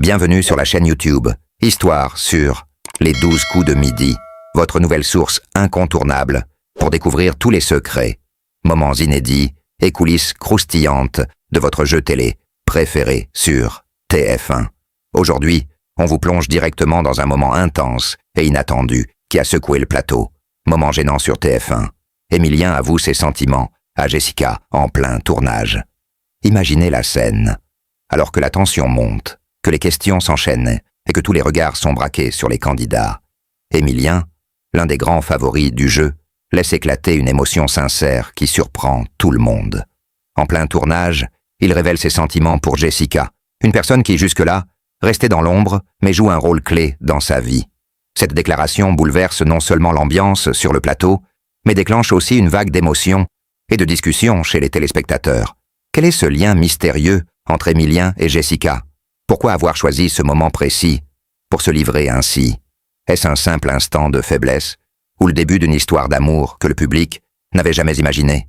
Bienvenue sur la chaîne YouTube Histoire sur les 12 coups de midi, votre nouvelle source incontournable pour découvrir tous les secrets, moments inédits et coulisses croustillantes de votre jeu télé préféré sur TF1. Aujourd'hui, on vous plonge directement dans un moment intense et inattendu qui a secoué le plateau. Moment gênant sur TF1. Émilien avoue ses sentiments à Jessica en plein tournage. Imaginez la scène. Alors que la tension monte, que les questions s'enchaînent et que tous les regards sont braqués sur les candidats, Émilien, l'un des grands favoris du jeu, laisse éclater une émotion sincère qui surprend tout le monde. En plein tournage, il révèle ses sentiments pour Jessica, une personne qui jusque-là restait dans l'ombre mais joue un rôle clé dans sa vie. Cette déclaration bouleverse non seulement l'ambiance sur le plateau, mais déclenche aussi une vague d'émotions et de discussions chez les téléspectateurs. Quel est ce lien mystérieux entre Émilien et Jessica? Pourquoi avoir choisi ce moment précis pour se livrer ainsi? Est-ce un simple instant de faiblesse ou le début d'une histoire d'amour que le public n'avait jamais imaginée?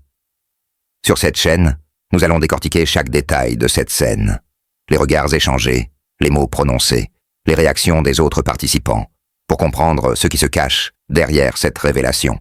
Sur cette chaîne, nous allons décortiquer chaque détail de cette scène. Les regards échangés, les mots prononcés, les réactions des autres participants, pour comprendre ce qui se cache derrière cette révélation.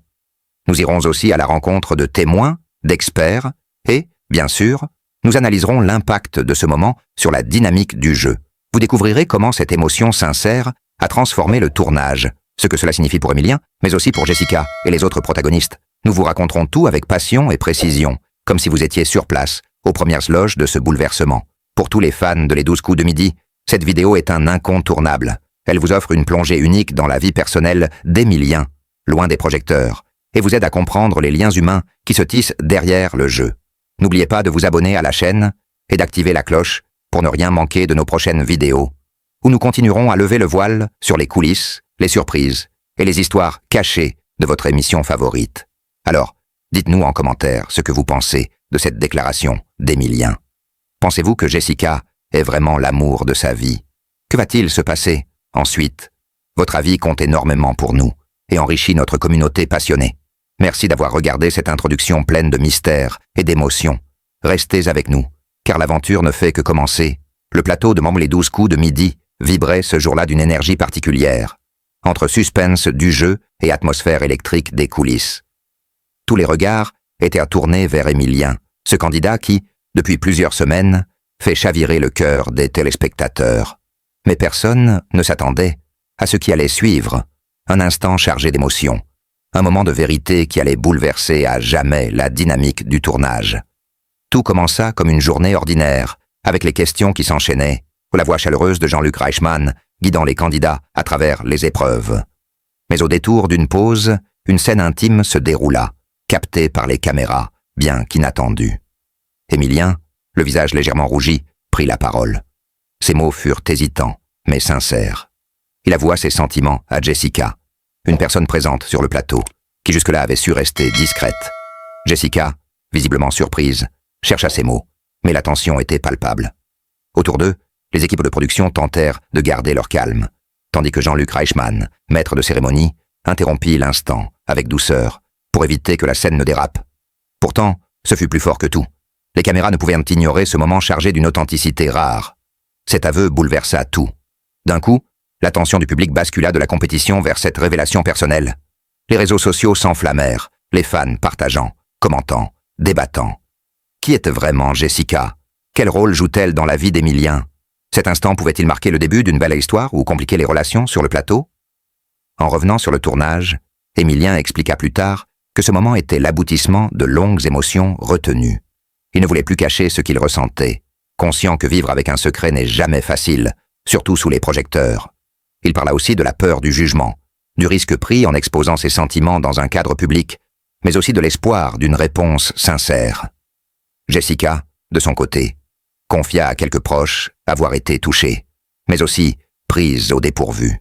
Nous irons aussi à la rencontre de témoins, d'experts et, bien sûr, nous analyserons l'impact de ce moment sur la dynamique du jeu. Vous découvrirez comment cette émotion sincère a transformé le tournage, ce que cela signifie pour Émilien, mais aussi pour Jessica et les autres protagonistes. Nous vous raconterons tout avec passion et précision, comme si vous étiez sur place, aux premières loges de ce bouleversement. Pour tous les fans de Les 12 coups de midi, cette vidéo est un incontournable. Elle vous offre une plongée unique dans la vie personnelle d'Émilien, loin des projecteurs, et vous aide à comprendre les liens humains qui se tissent derrière le jeu. N'oubliez pas de vous abonner à la chaîne et d'activer la cloche pour ne rien manquer de nos prochaines vidéos, où nous continuerons à lever le voile sur les coulisses, les surprises et les histoires cachées de votre émission favorite. Alors, dites-nous en commentaire ce que vous pensez de cette déclaration d'Émilien. Pensez-vous que Jessica est vraiment l'amour de sa vie? Que va-t-il se passer ensuite? Votre avis compte énormément pour nous et enrichit notre communauté passionnée. Merci d'avoir regardé cette introduction pleine de mystères et d'émotions. Restez avec nous, car l'aventure ne fait que commencer. Le plateau de Les 12 coups de midi vibrait ce jour-là d'une énergie particulière, entre suspense du jeu et atmosphère électrique des coulisses. Tous les regards étaient tournés vers Émilien, ce candidat qui, depuis plusieurs semaines, fait chavirer le cœur des téléspectateurs. Mais personne ne s'attendait à ce qui allait suivre, un instant chargé d'émotions. Un moment de vérité qui allait bouleverser à jamais la dynamique du tournage. Tout commença comme une journée ordinaire, avec les questions qui s'enchaînaient, ou la voix chaleureuse de Jean-Luc Reichmann guidant les candidats à travers les épreuves. Mais au détour d'une pause, une scène intime se déroula, captée par les caméras, bien qu'inattendue. Émilien, le visage légèrement rougi, prit la parole. Ses mots furent hésitants, mais sincères. Il avoua ses sentiments à Jessica, une personne présente sur le plateau, qui jusque-là avait su rester discrète. Jessica, visiblement surprise, chercha ses mots, mais la tension était palpable. Autour d'eux, les équipes de production tentèrent de garder leur calme, tandis que Jean-Luc Reichmann, maître de cérémonie, interrompit l'instant, avec douceur, pour éviter que la scène ne dérape. Pourtant, ce fut plus fort que tout. Les caméras ne pouvaient ignorer ce moment chargé d'une authenticité rare. Cet aveu bouleversa tout. D'un coup, l'attention du public bascula de la compétition vers cette révélation personnelle. Les réseaux sociaux s'enflammèrent, les fans partageant, commentant, débattant. Qui était vraiment Jessica? Quel rôle joue-t-elle dans la vie d'Émilien? Cet instant pouvait-il marquer le début d'une belle histoire ou compliquer les relations sur le plateau? En revenant sur le tournage, Émilien expliqua plus tard que ce moment était l'aboutissement de longues émotions retenues. Il ne voulait plus cacher ce qu'il ressentait, conscient que vivre avec un secret n'est jamais facile, surtout sous les projecteurs. Il parla aussi de la peur du jugement, du risque pris en exposant ses sentiments dans un cadre public, mais aussi de l'espoir d'une réponse sincère. Jessica, de son côté, confia à quelques proches avoir été touchée, mais aussi prise au dépourvu.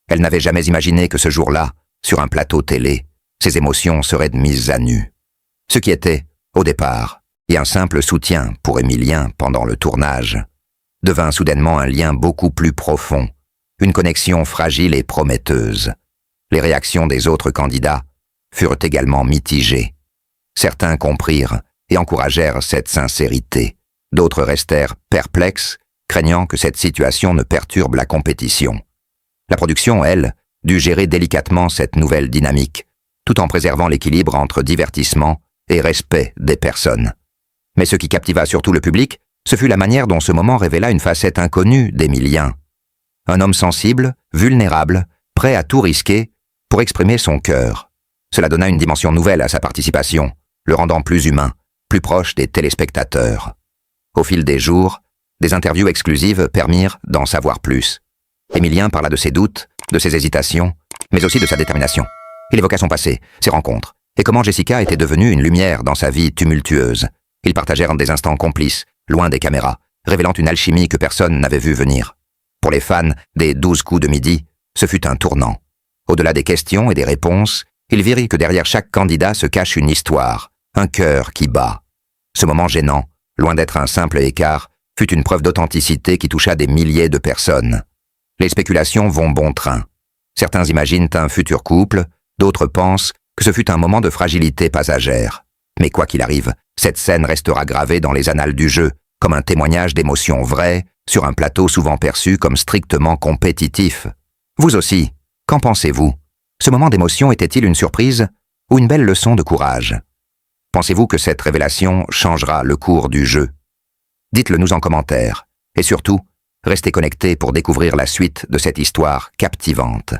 Elle n'avait jamais imaginé que ce jour-là, sur un plateau télé, ses émotions seraient mises à nu. Ce qui était, au départ, et un simple soutien pour Émilien pendant le tournage, devint soudainement un lien beaucoup plus profond, une connexion fragile et prometteuse. Les réactions des autres candidats furent également mitigées. Certains comprirent et encouragèrent cette sincérité. D'autres restèrent perplexes craignant que cette situation ne perturbe la compétition. La production, elle, dut gérer délicatement cette nouvelle dynamique, tout en préservant l'équilibre entre divertissement et respect des personnes. Mais ce qui captiva surtout le public, ce fut la manière dont ce moment révéla une facette inconnue d'Émilien. Un homme sensible, vulnérable, prêt à tout risquer pour exprimer son cœur. Cela donna une dimension nouvelle à sa participation, le rendant plus humain, plus proche des téléspectateurs. Au fil des jours, des interviews exclusives permirent d'en savoir plus. Émilien parla de ses doutes, de ses hésitations, mais aussi de sa détermination. Il évoqua son passé, ses rencontres, et comment Jessica était devenue une lumière dans sa vie tumultueuse. Ils partagèrent des instants complices, loin des caméras, révélant une alchimie que personne n'avait vue venir. Pour les fans des 12 coups de midi, ce fut un tournant. Au-delà des questions et des réponses, ils virent que derrière chaque candidat se cache une histoire, un cœur qui bat. Ce moment gênant, loin d'être un simple écart, fut une preuve d'authenticité qui toucha des milliers de personnes. Les spéculations vont bon train. Certains imaginent un futur couple, d'autres pensent que ce fut un moment de fragilité passagère. Mais quoi qu'il arrive, cette scène restera gravée dans les annales du jeu, comme un témoignage d'émotions vraies, sur un plateau souvent perçu comme strictement compétitif. Vous aussi, qu'en pensez-vous? Ce moment d'émotion était-il une surprise ou une belle leçon de courage? Pensez-vous que cette révélation changera le cours du jeu? Dites-le nous en commentaire, et surtout, restez connectés pour découvrir la suite de cette histoire captivante.